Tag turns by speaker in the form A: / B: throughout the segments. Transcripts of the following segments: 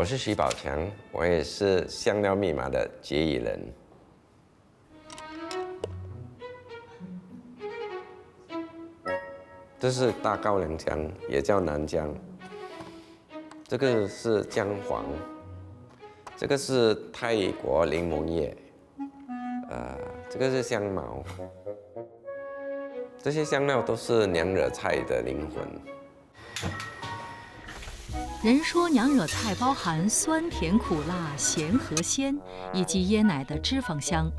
A: 我是徐宝强，我也是香料密码的结语人。这是大高粱姜，也叫南姜。这个是姜黄，这个是泰国柠檬叶，这个是香茅。这些香料都是娘惹菜的灵魂。
B: 人说娘惹菜包含酸甜苦辣、咸和鲜，以及椰奶的脂肪香，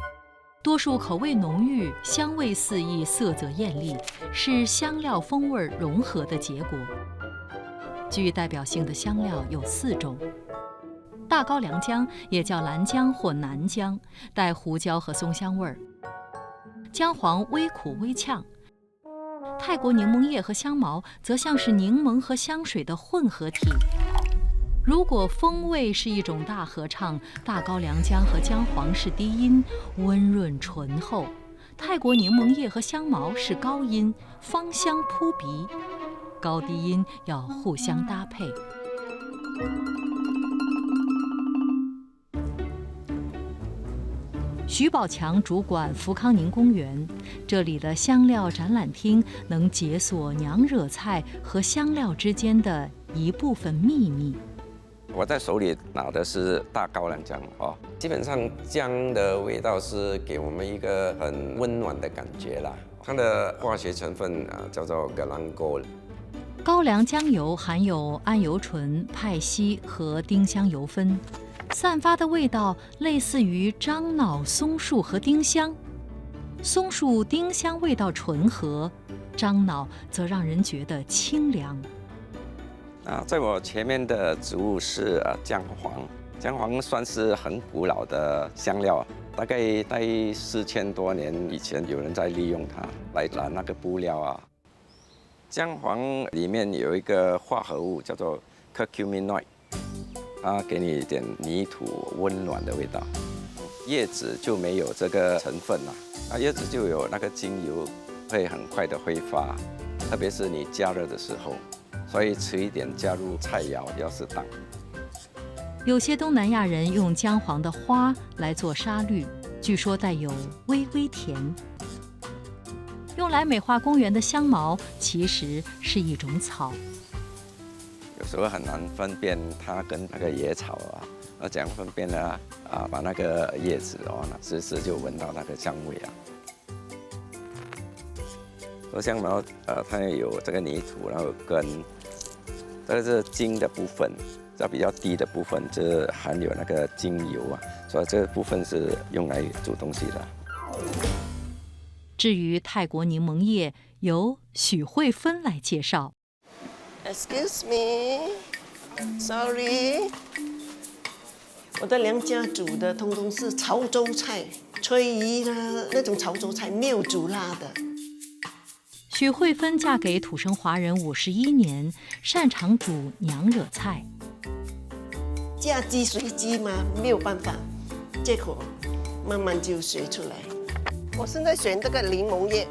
B: 多数口味浓郁、香味四溢、色泽艳丽，是香料风味融合的结果。具代表性的香料有4种：大高粱姜也叫蓝姜或南姜，带胡椒和松香味儿；姜黄微苦微呛。泰国柠檬叶和香茅则像是柠檬和香水的混合体。如果风味是一种大合唱，大高粱姜和姜黄是低音，温润醇厚；泰国柠檬叶和香茅是高音，芳香扑鼻。高低音要互相搭配。徐宝强主管福康宁公园，这里的香料展览厅能解锁娘惹菜和香料之间的一部分秘密。
A: 我在手里拿的是大高粱姜哦，基本上姜的味道是给我们一个很温暖的感觉啦。它的化学成分叫做格兰高。
B: 高粱姜油含有桉油醇、派烯和丁香油酚。散发的味道类似于樟脑、松树和丁香，松树、丁香味道醇和，樟脑则让人觉得清凉。
A: 在我前面的植物是姜黄，姜黄算是很古老的香料，大概在4000多年以前，有人在利用它来染那个布料啊。姜黄里面有一个化合物叫做 curcuminoid。它给你一点泥土温暖的味道，叶子就没有这个成分了，叶子就有那个精油，会很快的挥发，特别是你加热的时候，所以迟一点加入菜肴要适当。
B: 有些东南亚人用姜黄的花来做沙律，据说带有微微甜。用来美化公园的香茅其实是一种草。
A: 有时候很难分辨它跟那个野草那怎样分辨呢？把那个叶子时时就闻到那个香味香茅它有这个泥土，然后根，这个是茎的部分，这比较低的部分是含有那个精油所以这个部分是用来煮东西的。
B: 至于泰国柠檬叶，由许慧芬来介绍。
C: Excuse me, sorry。我的娘家煮的通通是潮州菜，炊鱼那种潮州菜没有煮辣的。
B: 许慧芬嫁给土生华人51年，擅长煮娘惹菜。
C: 嫁鸡随鸡嘛，没有办法，结果慢慢就学出来。我现在选这个柠檬叶，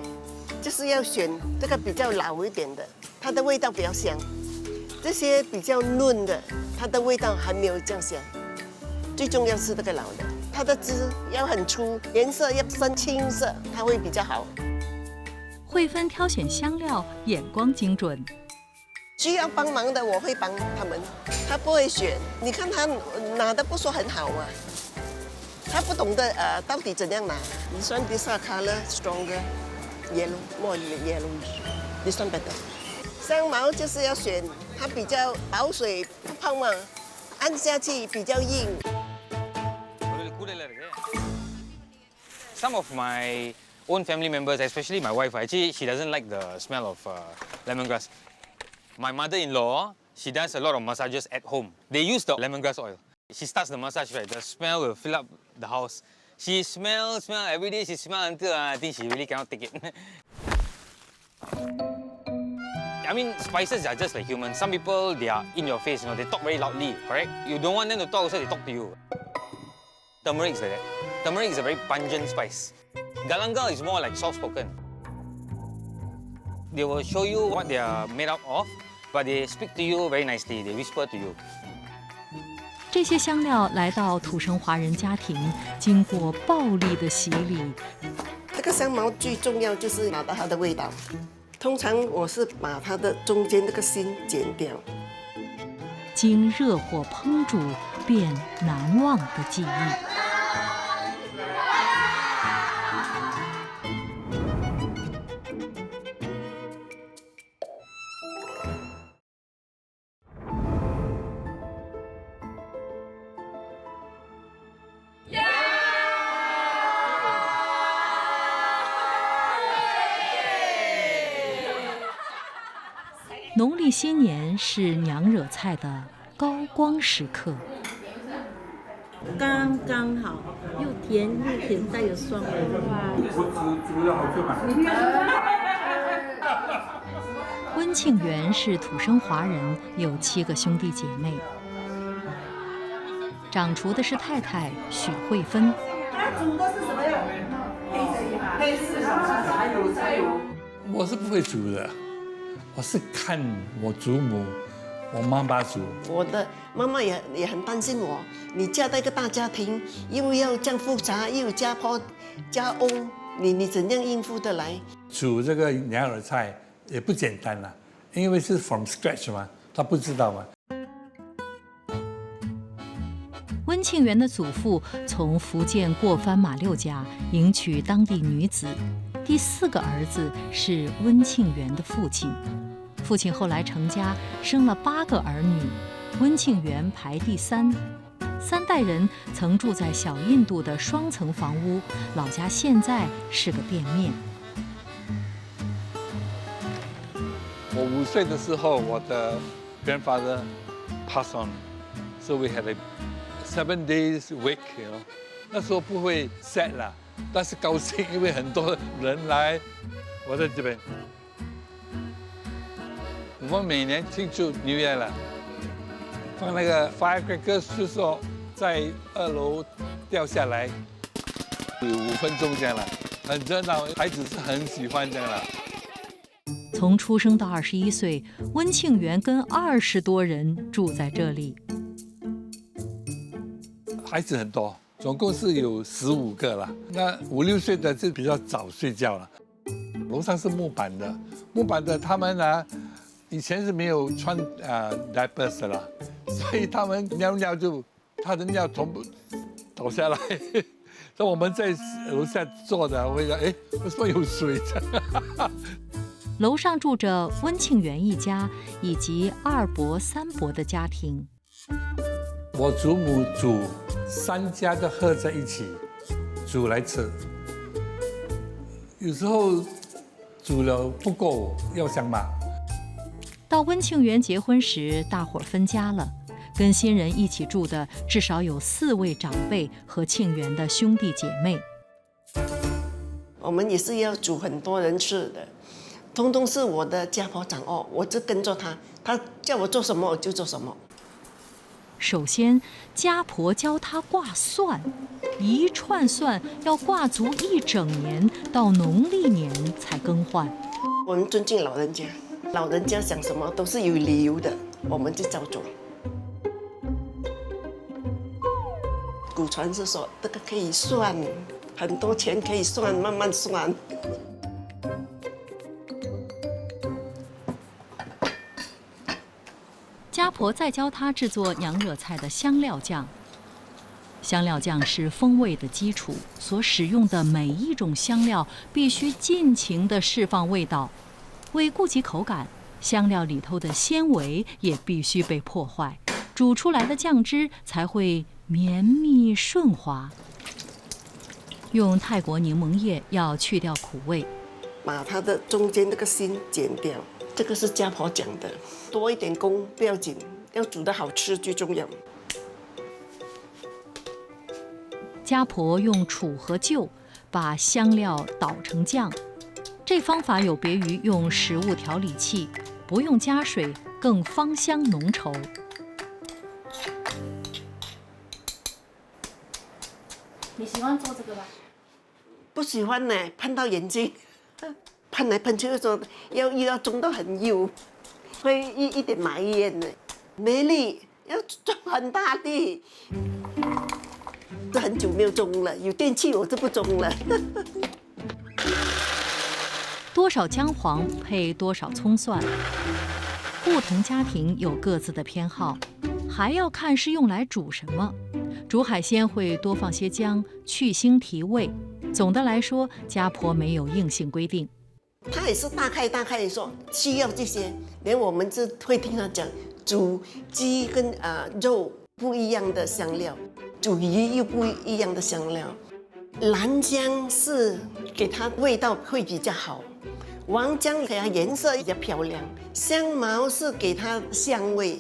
C: 就是要选这个比较老一点的。它的味道比较香，这些比较嫩的，它的味道还没有这样香。最重要是这个老的，它的枝要很粗，颜色要深青色，它会比较好。
B: 慧芬挑选香料眼光精准，
C: 需要帮忙的我会帮他们，他不会选。你看他拿的不说很好嘛，他不懂得到底怎样拿。This one, this color stronger, yellow, more yellow. This one better. 香茅就是要选它比较保水不泡嘛，按下去比较硬。
D: Some of my own family members, especially my wife, actually she doesn't like the smell of lemongrass. My mother-in-law, she does a lot of massages at home. They use the lemongrass oil. She starts the massage, right? The smell will fill up the house. She smell every day. She smell until I think she really cannot take it. I mean, spices are just like humans. Some people, they are in your face, they talk very loudly, correct? You don't want them to talk, so they talk to you. Turmeric is like that. Turmeric is a very pungent spice. Galangal is more like soft-spoken. They will show you what they are made up of, but they speak to you very nicely. They whisper to you.
B: 这些香料来到土生华人家庭，经过暴力的洗礼。
C: 这个香茅最重要就是拿到它的味道。通常我是把它的中间这个芯剪掉。
B: 经热火烹煮，变难忘的记忆。农历新年是娘惹菜的高光时刻，
E: 刚刚好，又甜又甜，带有酸味。煮的好吃
B: 吗？温庆元是土生华人，有7个兄弟姐妹。掌厨的是太太许慧芬。
E: 他煮的是什么呀？黑丝柴油。
F: 我是不会煮的。我是看我祖母、我妈妈煮。
C: 我的妈妈也很担心我，你嫁到一个大家庭，又要这样复杂，又有家婆、家翁，你怎样应付得来？
F: 煮这个娘惹菜也不简单啦，因为是 from scratch 嘛，他不知道嘛。
B: 温庆元的祖父从福建过番马六甲迎娶当地女子，第4个儿子是温庆元的父亲。父亲后来成家，生了8个儿女，温庆元排第3。3代人曾住在小印度的双层房屋，老家现在是个店面。
F: 我5岁的时候，我的 grandfather passed on, so we had a 7 days wake, you know. 那时候不会 sad 啦，但是高兴，因为很多人来。我在这边。我们每年庆祝New Year了，放那个 firecrackers， 是说在2楼掉下来，有5分钟这样了，很热闹，孩子是很喜欢这样了。
B: 从出生到21岁，温庆元跟20多人住在这里。
F: 孩子很多，总共是有15个了。那5、6岁的就比较早睡觉了。楼上是木板的，他们呢，以前是没有穿diapers 的啦，所以他们尿他的尿全部倒下来。所以我们在楼下坐的，会说，哎，为什么有水？
B: 楼上住着温庆元一家以及2伯3伯的家庭。
F: 我祖母煮，3家都合在一起煮来吃。有时候煮了不够，要想骂。
B: 到温庆元结婚时，大伙儿分家了，跟新人一起住的至少有4位长辈和庆元的兄弟姐妹。
C: 我们也是要煮很多人吃的，通通是我的家婆掌握，我就跟着她，她叫我做什么我就做什么。
B: 首先，家婆教他挂蒜，1串蒜要挂足1整年，到农历年才更换。
C: 我们尊敬老人家，老人家讲什么都是有理由的，我们就照做。古传是说这个可以算，很多钱可以算，慢慢算。
B: 家婆再教他制作娘惹菜的香料酱。香料酱是风味的基础，所使用的每一种香料必须尽情地释放味道。为顾及口感，香料里头的纤维也必须被破坏，煮出来的酱汁才会绵密顺滑。用泰国柠檬叶要去掉苦味，
C: 把它的中间这个芯剪掉。这个是家婆讲的，多一点工不要紧，要煮得好吃最重要。
B: 家婆用杵和臼把香料捣成酱，这方法有别于用食物调理器，不用加水，更芳香浓稠。
E: 你喜欢做这个吧？
C: 不喜欢呢，喷到眼睛。喷来喷去的时候，又要蒸到很油，会一点埋烟的。美丽要种很大地。这很久没有种了，有电器我就不种了。
B: 多少姜黄配多少葱蒜，不同家庭有各自的偏好，还要看是用来煮什么。煮海鲜会多放些姜，去腥提味。总的来说，家婆没有硬性规定。
C: 他也是大概说需要这些，连我们就会听他讲，煮鸡跟肉不一样的香料，煮鱼又不一样的香料。蓝姜是给它味道会比较好，黄姜给它颜色比较漂亮，香茅是给它香味。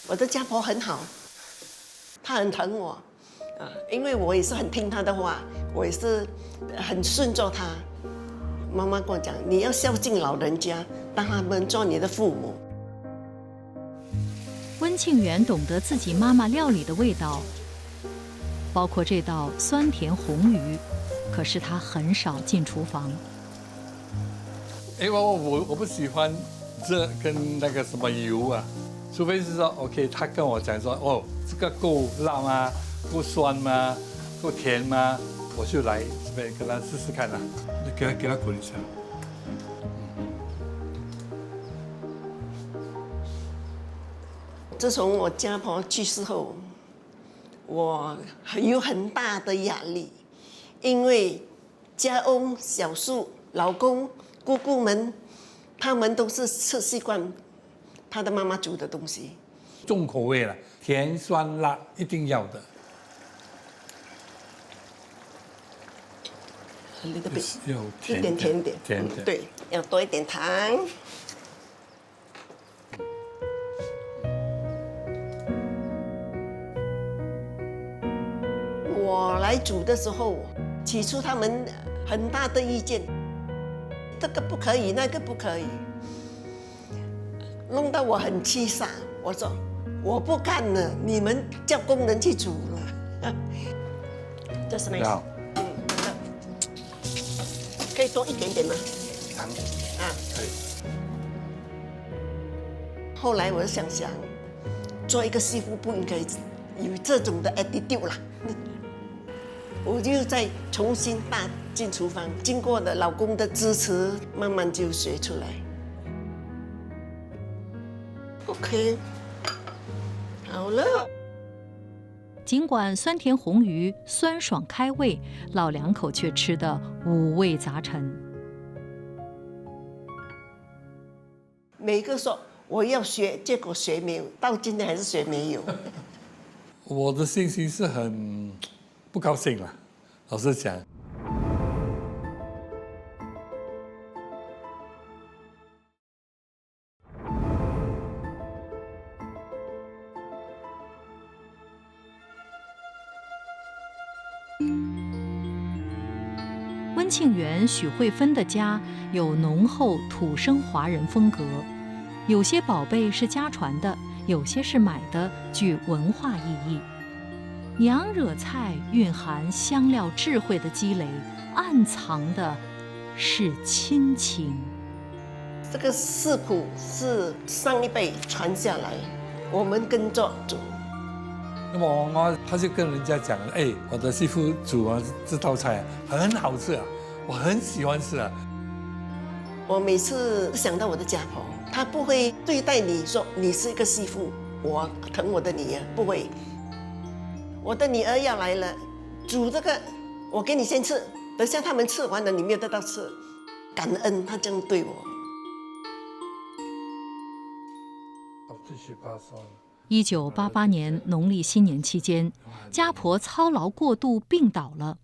C: 我的家婆很好，她很疼我，因为我也是很听她的话，我也是很顺着她。妈妈跟我讲，你要孝敬老人家，让他们做你的父母。
B: 温庆元懂得自己妈妈料理的味道，包括这道酸甜红鱼，可是他很少进厨房。
F: 我不喜欢这跟那个什么油啊。除非是说 ，OK， 他跟我讲说，哦，这个够辣吗？够酸吗？够甜吗？我就来这边跟他试试看啦，给他滚一下。
C: 自从我家婆去世后，我有很大的压力，因为家翁、小叔、老公、姑姑们，他们都是吃习惯他的妈妈煮的东西，
F: 重口味了，甜酸辣一定要的。有
C: 一点甜点，
F: 甜的，
C: 对，要多一点糖。我来煮的时候，起初他们很大的意见，这个不可以，那个不可以。弄到我很气煞，我说我不干了，你们叫工人去煮了。这是没事，可以多一点点吗？
F: 糖可以。
C: 后来我想想，做一个媳妇不应该有这种的 attitude 啦。我就再重新踏进厨房，经过了老公的支持，慢慢就学出来。OK， 好了。
B: 尽管酸甜红鱼酸爽开胃，老两口却吃得五味杂陈。
C: 每个说我要学，结果学没有，到今天还是学没有。
F: 我的心情是很不高兴了，老实讲。
B: 温庆元、许慧芬的家有浓厚土生华人风格，有些宝贝是家传的，有些是买的，具文化意义。娘惹菜蕴含香料智慧的积累，暗藏的是亲情。
C: 这个食谱是上一辈传下来，我们跟着煮。
F: 那么我妈她就跟人家讲，哎，我的媳妇煮完这道菜很好吃啊，我很喜欢吃啊。
C: 我每次想到我的家婆，她不会对待你说你是一个媳妇，我疼我的女儿，不会。我的女儿要来了，煮这个我给你先吃，等下他们吃完了你没有得到吃，感恩她这样对我。
B: 1988年农历新年期间，家婆操劳过度病倒了。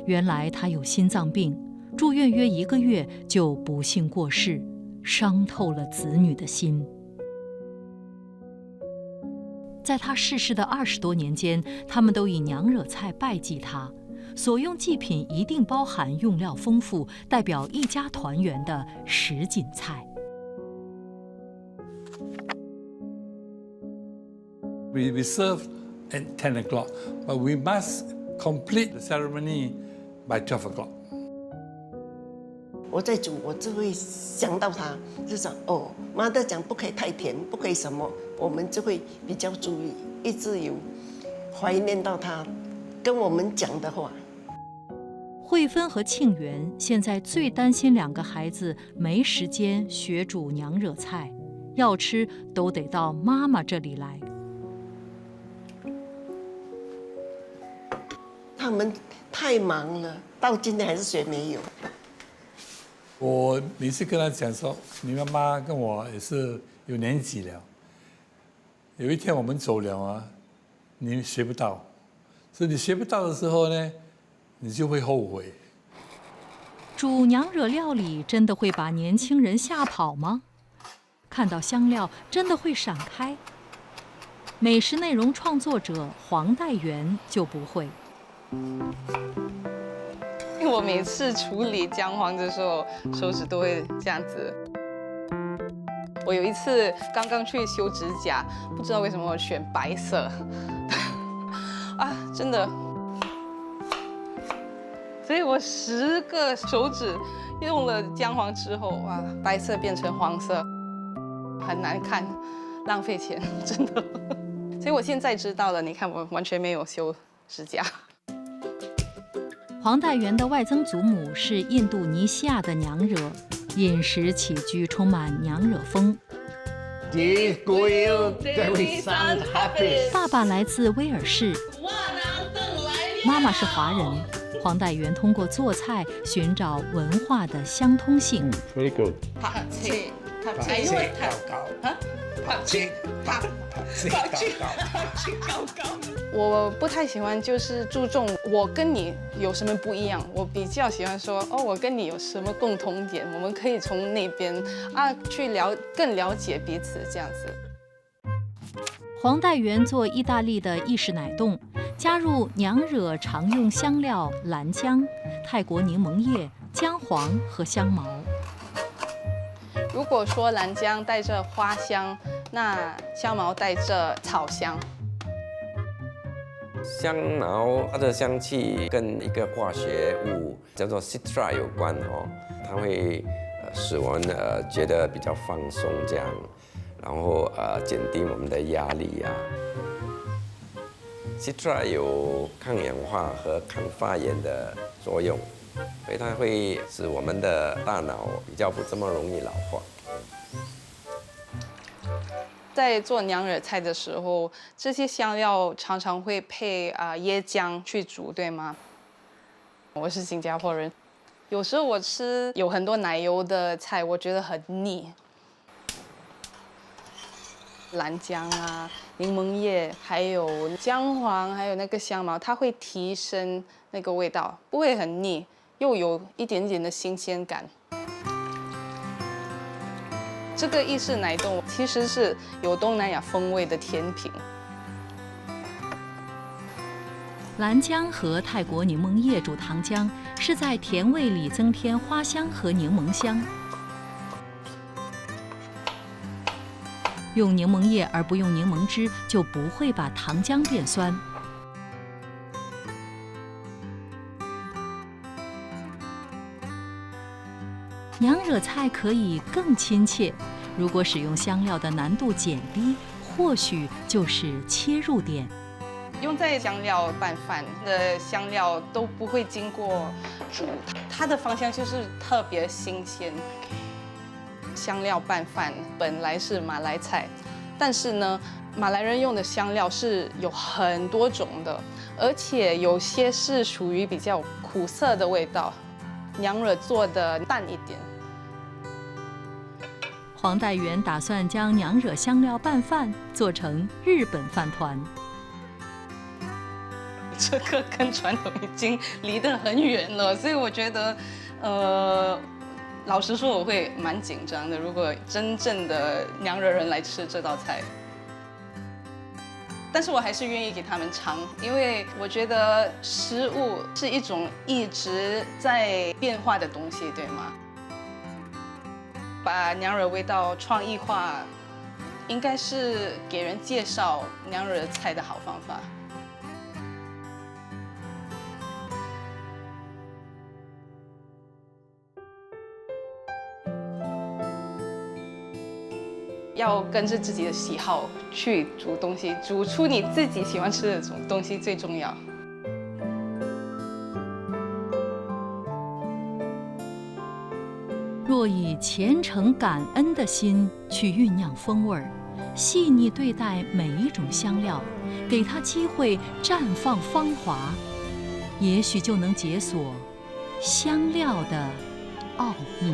B: 原来她有心脏病，住院约1个月就不幸过世，伤透了子女的心。在她逝世的20多年间，他们都以娘惹菜拜祭她，所用祭品一定包含用料丰富、代表一家团圆的什锦菜。
F: We serve at 10 o'clock, but we must complete the ceremony by 12 o'clock.
C: 我在煮，我就会想到他，就想哦，妈的讲不可以太甜，不可以什么，我们就会比较注意，一直有怀念到他跟我们讲的话。
B: 慧芬和庆元现在最担心2个孩子没时间学煮娘惹菜，要吃都得到妈妈这里来。
C: 他们太忙了，到今天还是学没有。
F: 我每次跟他讲说，你妈妈跟我也是有年纪了，有一天我们走了啊，你学不到，所以你学不到的时候呢，你就会后悔。
B: 煮娘惹料理真的会把年轻人吓跑吗？看到香料真的会闪开？美食内容创作者黄代元就不会。
G: 因为我每次处理姜黄的时候，手指都会这样子。我有一次刚刚去修指甲，不知道为什么我选白色，啊，真的。所以我10个手指用了姜黄之后，哇，白色变成黄色，很难看，浪费钱，真的。所以我现在知道了，你看我完全没有修指甲。
B: 黄代元的外曾祖母是印度尼西亚的娘惹，饮食起居充满娘惹风。爸爸来自威尔士，妈妈是华人。黄代元通过做菜尋找文化的相通性。
H: Very good。
G: 我不太喜欢就是注重我跟你有什么不一样，我比较喜欢说哦，我跟你有什么共同点，我们可以从那边去更了解彼此这样子。
B: 黄代元做意大利的意式奶冻，加入娘惹常用香料蓝姜、泰国柠檬叶、姜黄和香茅。
G: 如果说蓝姜带着花香，那香茅带着草香。
A: 香茅它的香气跟一个化学物叫做 citra 有关哦，它会使我们觉得比较放松这样，然后减低我们的压力啊。citra 有抗氧化和抗发炎的作用，所以它会使我们的大脑比较不这么容易老化。
G: 在做娘惹菜的时候，这些香料常常会配椰浆去煮，对吗？我是新加坡人，有时候我吃有很多奶油的菜，我觉得很腻。蓝姜啊、柠檬叶，还有姜黄，还有那个香茅，它会提升那个味道，不会很腻，又有一点点的新鲜感。这个意式奶冻其实是有东南亚风味的甜品。
B: 蓝姜和泰国柠檬叶煮糖浆，是在甜味里增添花香和柠檬香。用柠檬叶而不用柠檬汁，就不会把糖浆变酸。娘惹菜可以更亲切，如果使用香料的难度减低，或许就是切入点。
G: 用在香料拌饭的香料都不会经过煮，它的芳香就是特别新鲜。香料拌饭本来是马来菜，但是呢，马来人用的香料是有很多种的，而且有些是属于比较苦涩的味道。娘惹做的淡一点。
B: 黄代元打算将娘惹香料拌饭做成日本饭团。
G: 这个跟传统已经离得很远了，所以我觉得，老实说我会蛮紧张的。如果真正的娘惹人来吃这道菜，但是我还是愿意给他们尝，因为我觉得食物是一种一直在变化的东西，对吗？把娘惹味道创意化，应该是给人介绍娘惹菜的好方法。要跟着自己的喜好去煮东西，煮出你自己喜欢吃的东西最重要。
B: 若以虔诚感恩的心去酝酿风味儿，细腻对待每一种香料，给它机会绽放芳华，也许就能解锁香料的奥秘。